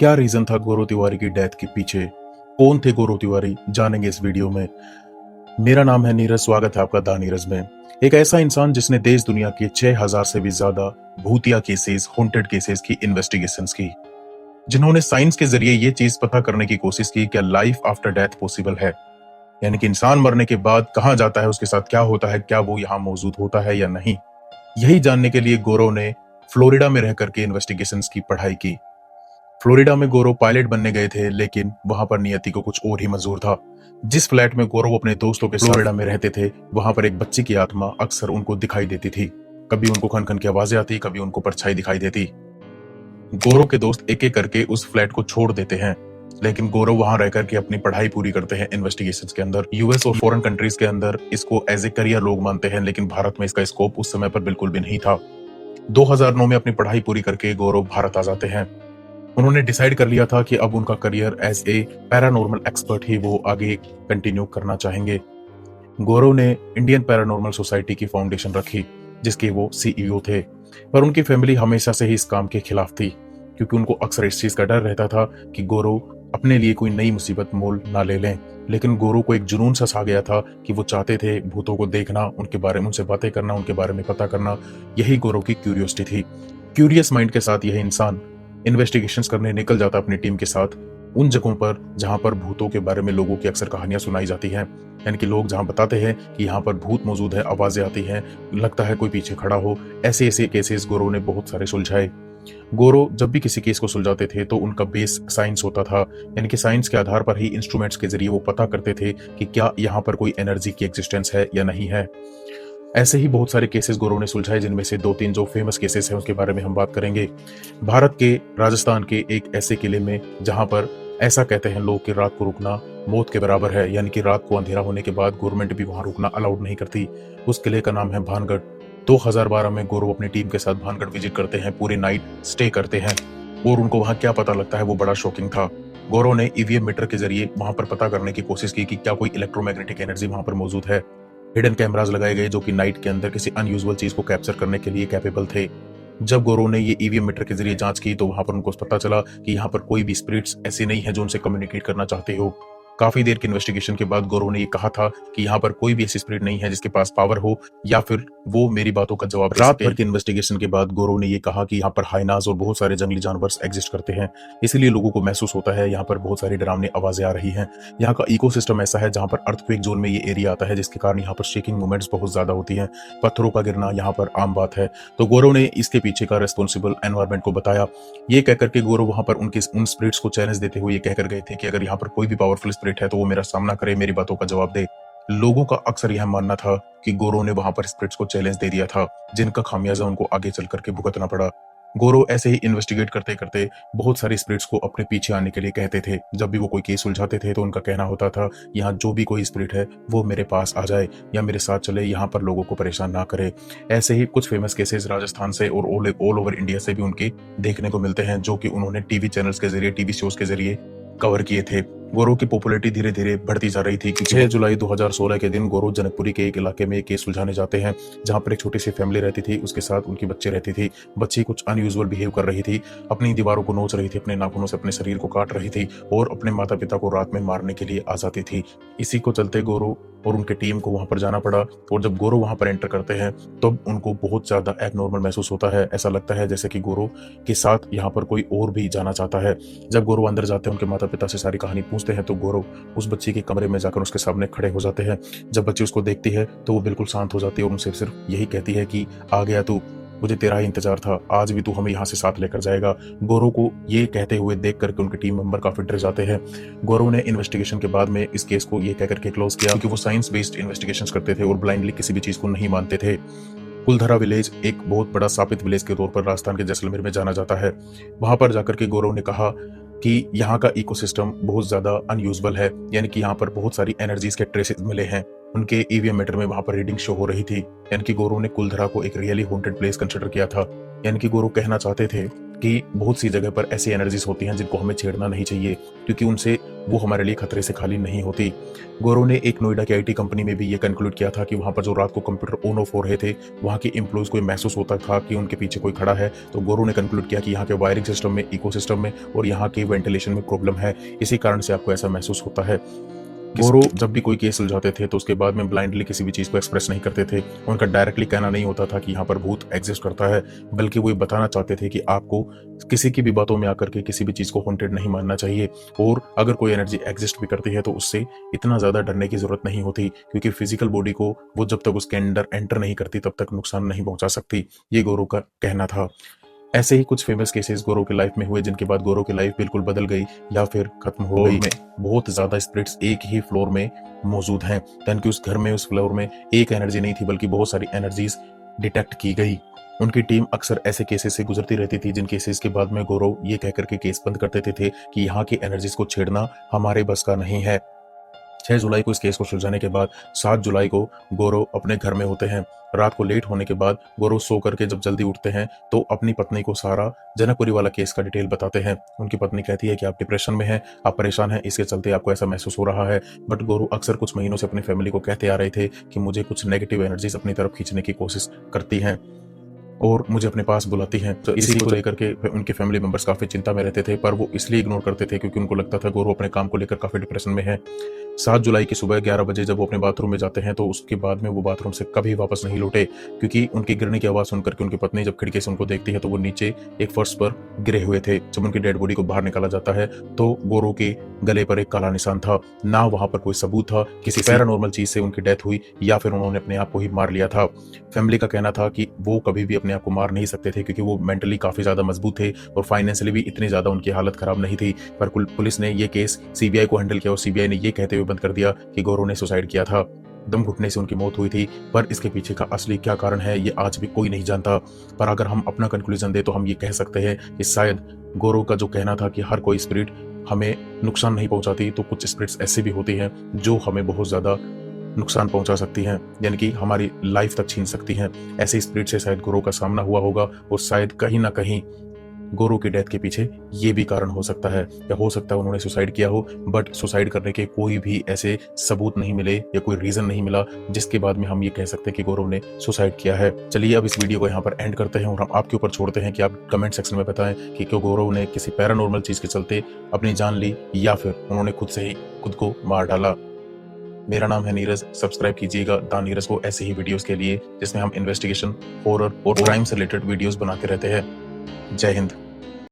क्या रीजन था गौरव तिवारी की डेथ के पीछे? कौन थे गौरव तिवारी? जानेंगे इस वीडियो में। मेरा नाम है नीरज, स्वागत है आपका द नीरज में। एक ऐसा इंसान जिसने देश दुनिया के 6000 से भी ज्यादा भूतिया केसेस, हॉन्टेड केसेस की इन्वेस्टिगेशंस की, जिन्होंने साइंस के जरिए ये चीज पता करने की कोशिश की क्या लाइफ आफ्टर डेथ पॉसिबल है, यानी कि इंसान मरने के बाद कहां जाता है, उसके साथ क्या होता है, क्या वो यहाँ मौजूद होता है या नहीं। यही जानने के लिए गौरव ने फ्लोरिडा में रह करके इन्वेस्टिगेशंस की पढ़ाई की। फ्लोरिडा में गौरव पायलट बनने गए थे, लेकिन वहां पर नियति को कुछ और ही मंजूर था। जिस फ्लैट में गौरव अपने दोस्तों के साथ फ्लोरिडा में रहते थे, वहां पर एक बच्ची की आत्मा अक्सर उनको दिखाई देती थी। कभी उनको खन खन की आवाजें आती, कभी उनको परछाई दिखाई देती। गौरव के दोस्त एक एक करके उस फ्लैट को छोड़ देते हैं, लेकिन गौरव वहां रह करके अपनी पढ़ाई पूरी करते हैं इन्वेस्टिगेशंस के अंदर। यूएस और फॉरेन कंट्रीज के अंदर इसको एज ए करियर लोग मानते हैं, लेकिन भारत में इसका स्कोप उस समय पर बिल्कुल भी नहीं था। 2009 में अपनी पढ़ाई पूरी करके गौरव भारत आ जाते हैं। उन्होंने डिसाइड कर लिया था कि अब उनका career as a paranormal expert ही वो आगे कंटिन्यू करना चाहेंगे। गौरव ने इंडियन पैरानॉर्मल सोसाइटी की फाउंडेशन रखी, जिसके वो सीईओ थे। पर उनकी फैमिली हमेशा से ही इस काम के खिलाफ थी, क्योंकि उनको अक्सर इस चीज का डर रहता था कि गौरव अपने लिए कोई नई मुसीबत मोल ना ले लें। लेकिन गौरव को एक जुनून सा छा गया था कि वो चाहते थे भूतों को देखना, उनके बारे में उनसे बातें करना, उनके बारे में पता करना। यही गौरव की क्यूरियोसिटी थी। क्यूरियस माइंड के साथ यह इंसान इन्वेस्टिगेशंस करने निकल जाता अपनी टीम के साथ उन जगहों पर जहां पर भूतों के बारे में लोगों की अक्सर कहानियां सुनाई जाती हैं, यानी कि लोग जहां बताते हैं कि यहाँ पर भूत मौजूद है, आवाजें आती हैं, लगता है कोई पीछे खड़ा हो। ऐसे ऐसे केसेस गौरव ने बहुत सारे सुलझाए। गौरव जब भी किसी केस को सुलझाते थे तो उनका बेस साइंस होता था, यानी कि साइंस के आधार पर ही इंस्ट्रूमेंट्स के जरिए वो पता करते थे कि क्या यहाँ पर कोई एनर्जी की एग्जिस्टेंस है या नहीं है। ऐसे ही बहुत सारे केसेस गौरव ने सुलझाए, जिनमें से 2-3 जो फेमस केसेस हैं उसके बारे में हम बात करेंगे। भारत के राजस्थान के एक ऐसे किले में जहां पर ऐसा कहते हैं लोग कि रात को रुकना मौत के बराबर है, यानी कि रात को अंधेरा होने के बाद गवर्नमेंट भी वहां रुकना अलाउड नहीं करती। उस किले का नाम है भानगढ़। 2012 में गौरव अपनी टीम के साथ भानगढ़ विजिट करते हैं, पूरे नाइट स्टे करते हैं, और उनको वहां क्या पता लगता है वो बड़ा शॉकिंग था। गौरव ने ईवीएम मीटर के जरिए वहां पर पता करने की कोशिश की कि क्या कोई इलेक्ट्रोमैग्नेटिक एनर्जी वहां पर मौजूद है। हिडन कैमरास लगाए गए जो कि नाइट के अंदर किसी अनयूजुअल चीज को कैप्चर करने के लिए कैपेबल थे। जब गौरव ने ये ईवीएम मीटर के जरिए जांच की तो वहां पर उनको पता चला कि यहाँ पर कोई भी स्पिरिट्स ऐसे नहीं है जो उनसे कम्युनिकेट करना चाहते हो। काफी देर की इन्वेस्टिगेशन के बाद गौरव ने ये कहा था कि यहाँ पर कोई भी ऐसी स्पिरिट नहीं है जिसके पास पावर हो या फिर वो मेरी बातों का जवाब दे सके। रात भर की इन्वेस्टिगेशन के बाद गौरव ने ये कहा कि यहाँ पर हाइनास और बहुत सारे जंगली जानवर एग्जिस्ट करते हैं, इसलिए लोगों को महसूस होता है यहाँ पर बहुत सारी डरावनी आवाजें आ रही हैं। यहाँ का इकोसिस्टम ऐसा है जहाँ पर अर्थक्वेक जोन में ये एरिया आता है, जिसके कारण यहाँ पर शेकिंग मूवमेंट्स बहुत ज्यादा होती हैं, पत्थरों का गिरना यहाँ पर आम बात है। तो गौरव ने इसके पीछे का रेस्पॉन्सिबल एनवायरमेंट को बताया। ये कहकर के गौरव वहां पर उनके उन स्पिरिट्स को चैलेंज देते हुए ये कहकर गए थे कि अगर यहाँ पर कोई भी पावरफुल स्पिरिट है तो वो मेरा सामना करे, मेरी बातों का जवाब दे। लोगों का अक्सर यह मानना था कि गौरव ने वहां पर स्पिरिट्स को चैलेंज दे दिया था, जिनका खामियाजा उनको आगे चल करके भुगतना पड़ा। गौरव ऐसे ही इन्वेस्टिगेट करते करते बहुत सारे स्पिरिट्स को अपने पीछे आने के लिए कहते थे। जब भी वो कोई केस सुलझाते थे तो उनका कहना होता था यहाँ जो भी कोई स्पिरिट है वो मेरे पास आ जाए या मेरे साथ चले, यहाँ पर लोगों को परेशान ना करे। ऐसे ही कुछ फेमस केसेस राजस्थान से और ऑल ओवर इंडिया से भी उनके देखने को मिलते हैं, जो कि उन्होंने टीवी चैनल्स के जरिए, टीवी शोज के जरिए कवर किए थे। गौरव की पॉपुलैरिटी धीरे धीरे बढ़ती जा रही थी कि 6 जुलाई 2016 के दिन गौरव जनकपुरी के एक इलाके में एक केस सुलझाने जाते हैं, जहां पर एक छोटी सी फैमिली रहती थी, उसके साथ उनकी बच्चे रहती थी। बच्ची कुछ अनयूजुअल बिहेव कर रही थी, अपनी दीवारों को नोच रही थी, अपने नाखूनों से अपने शरीर को काट रही थी और अपने माता पिता को रात में मारने के लिए आ जाती थी। इसी को चलते गौरव और उनके टीम को वहां पर जाना पड़ा, और जब गौरव वहां पर एंटर करते हैं तब उनको बहुत ज्यादा एबनॉर्मल महसूस होता है। ऐसा लगता है जैसे कि गौरव के साथ यहाँ पर कोई और भी जाना चाहता है। जब गौरव अंदर जाते हैं, उनके माता पिता से सारी कहानी पूछते हैं, तो गौरव उस बच्ची के कमरे में जाकर उसके सामने खड़े हो जाते हैं। जब बच्ची उसको देखती है तो वो बिल्कुल शांत हो जाती है और उनसे सिर्फ यही कहती है कि आ गया तू, मुझे तेरा ही इंतजार था, आज भी तू हमें यहाँ से साथ लेकर जाएगा। गौरव को ये कहते हुए देख करके उनके टीम मेंबर काफी डर जाते हैं। गौरव ने इन्वेस्टिगेशन के बाद में इस केस को ये कह करके क्लोज किया, क्योंकि वो साइंस बेस्ड इन्वेस्टिगेशंस करते थे और ब्लाइंडली किसी भी चीज को नहीं मानते थे। कुलधरा विलेज एक बहुत बड़ा स्थापित विलेज के तौर पर राजस्थान के जैसलमेर में जाना जाता है। वहां पर जाकर के गौरव ने कहा कि यहाँ का इकोसिस्टम बहुत ज्यादा अनयूजुअल है, यानी कि यहाँ पर बहुत सारी एनर्जीज के ट्रेसेस मिले हैं। उनके ईवीएम मीटर में वहां पर रीडिंग शो हो रही थी, यानी कि गौरव ने कुलधरा को एक रियली हॉन्टेड प्लेस कंसिडर किया था। यानी कि गौरव कहना चाहते थे कि बहुत सी जगह पर ऐसी एनर्जीज होती हैं जिनको हमें छेड़ना नहीं चाहिए, क्योंकि उनसे वो हमारे लिए खतरे से खाली नहीं होती। गौरव ने एक नोएडा की आईटी कंपनी में भी ये कंक्लूड किया था कि वहां पर जो रात को कंप्यूटर ऑन ऑफ हो रहे थे, वहां के एम्प्लॉयज को महसूस होता था कि उनके पीछे कोई खड़ा है। तो गौरव ने कंक्लूड किया कि यहाँ के वायरिंग सिस्टम में, इकोसिस्टम में और यहाँ के वेंटिलेशन में प्रॉब्लम है, इसी कारण से आपको ऐसा महसूस होता है। गौरव जब भी कोई केस सुलझाते थे तो उसके बाद में ब्लाइंडली किसी भी चीज को एक्सप्रेस नहीं करते थे। उनका डायरेक्टली कहना नहीं होता था कि यहाँ पर भूत एग्जिस्ट करता है, बल्कि वो ये बताना चाहते थे कि आपको किसी की भी बातों में आकर के किसी भी चीज को हॉन्टेड नहीं मानना चाहिए, और अगर कोई एनर्जी एग्जिस्ट भी करती है तो उससे इतना ज्यादा डरने की जरूरत नहीं होती, क्योंकि फिजिकल बॉडी को वो जब तक उसके अंदर एंटर नहीं करती तब तक नुकसान नहीं पहुंचा सकती। ये गौरव का कहना था। ऐसे ही कुछ फेमस केसेस गौरव की लाइफ में हुए, जिनके बाद गौरव की लाइफ बिल्कुल बदल गई या फिर खत्म हो गई। बहुत ज्यादा स्पिरिट्स एक ही फ्लोर में मौजूद हैं, यानी कि उस घर में, उस फ्लोर में एक एनर्जी नहीं थी बल्कि बहुत सारी एनर्जीज डिटेक्ट की गई। उनकी टीम अक्सर ऐसे केसेस से गुजरती रहती थी जिन केसेस के बाद में गौरव ये कहकर के केस बंद कर देते थे कि यहाँ की एनर्जीज को छेड़ना हमारे बस का नहीं है। 6 जुलाई को इस केस को सुलझाने के बाद 7 जुलाई को गौरव अपने घर में होते हैं। रात को लेट होने के बाद गौरव सो करके जब जल्दी उठते हैं तो अपनी पत्नी को सारा जनकपुरी वाला केस का डिटेल बताते हैं। उनकी पत्नी कहती है कि आप डिप्रेशन में हैं, आप परेशान हैं, इसके चलते आपको ऐसा महसूस हो रहा है। बट गौरव अक्सर कुछ महीनों से अपनी फैमिली को कहते आ रहे थे कि मुझे कुछ नेगेटिव एनर्जीज अपनी तरफ खींचने की कोशिश करती हैं और मुझे अपने पास बुलाती हैं। तो इसी को लेकर के उनके फैमिली मेंबर्स काफी चिंता में रहते थे, पर वो इसलिए इग्नोर करते थे क्योंकि उनको लगता था गौरव अपने काम को लेकर काफी डिप्रेशन में है। 7 जुलाई की सुबह 11 बजे जब वो अपने बाथरूम में जाते हैं तो उसके बाद में वो बाथरूम से कभी वापस नहीं लौटे, क्योंकि उनकी गिरने की आवाज सुनकर के उनकी पत्नी जब खिड़की से उनको देखती है तो वो नीचे एक फर्श पर गिरे हुए थे। जब उनकी डेड बॉडी को बाहर निकाला जाता है तो गौरव के गले पर एक काला निशान था। ना वहां पर कोई सबूत था किसी पैरानॉर्मल चीज से उनकी डेथ हुई या फिर उन्होंने अपने आप को ही मार लिया था। फैमिली का कहना था कि वो कभी भी अपने आप को मार नहीं सकते थे, क्योंकि वो मेंटली काफी ज्यादा मजबूत थे और फाइनेंशियली भी इतनी ज्यादा उनकी हालत खराब नहीं थी। पर पुलिस ने ये केस सीबीआई को हैंडल किया और सीबीआई ने ये कहते हुए बंद कर दिया कि गौरव ने सुसाइड किया था, दम घुटने से उनकी मौत हुई थी। पर इसके पीछे का असली क्या कारण है ये आज भी कोई नहीं जानता। पर अगर हम अपना कंक्लूजन दे तो हम ये कह सकते हैं कि शायद गौरव का जो कहना था कि हर कोई स्पिरिट हमें नुकसान नहीं पहुंचाती, तो कुछ स्पिरिट्स ऐसे भी होती हैं जो हमें बहुत ज्यादा नुकसान पहुंचा सकती हैं, यानी कि हमारी लाइफ तक छीन सकती हैं। ऐसे स्पिरिट से शायद गौरव का सामना हुआ होगा और शायद कहीं ना कहीं गौरव की डेथ के पीछे ये भी कारण हो सकता है, या हो सकता है उन्होंने सुसाइड किया हो, बट सुसाइड करने के कोई भी ऐसे सबूत नहीं मिले या कोई रीजन नहीं मिला जिसके बाद में हम ये कह सकते हैं कि गौरव ने सुसाइड किया है। चलिए अब इस वीडियो को यहाँ पर एंड करते हैं और हम आपके ऊपर छोड़ते हैं कि आप कमेंट सेक्शन में बताएं कि क्यों गौरव ने किसी पैरानॉर्मल चीज के चलते अपनी जान ली या फिर उन्होंने खुद से ही खुद को मार डाला। मेरा नाम है नीरज। सब्सक्राइब कीजिएगा द नीरज को ऐसे ही वीडियोस के लिए जिसमें हम इन्वेस्टिगेशन, हॉरर और क्राइम से रिलेटेड वीडियोस बनाते रहते हैं। जय हिंद।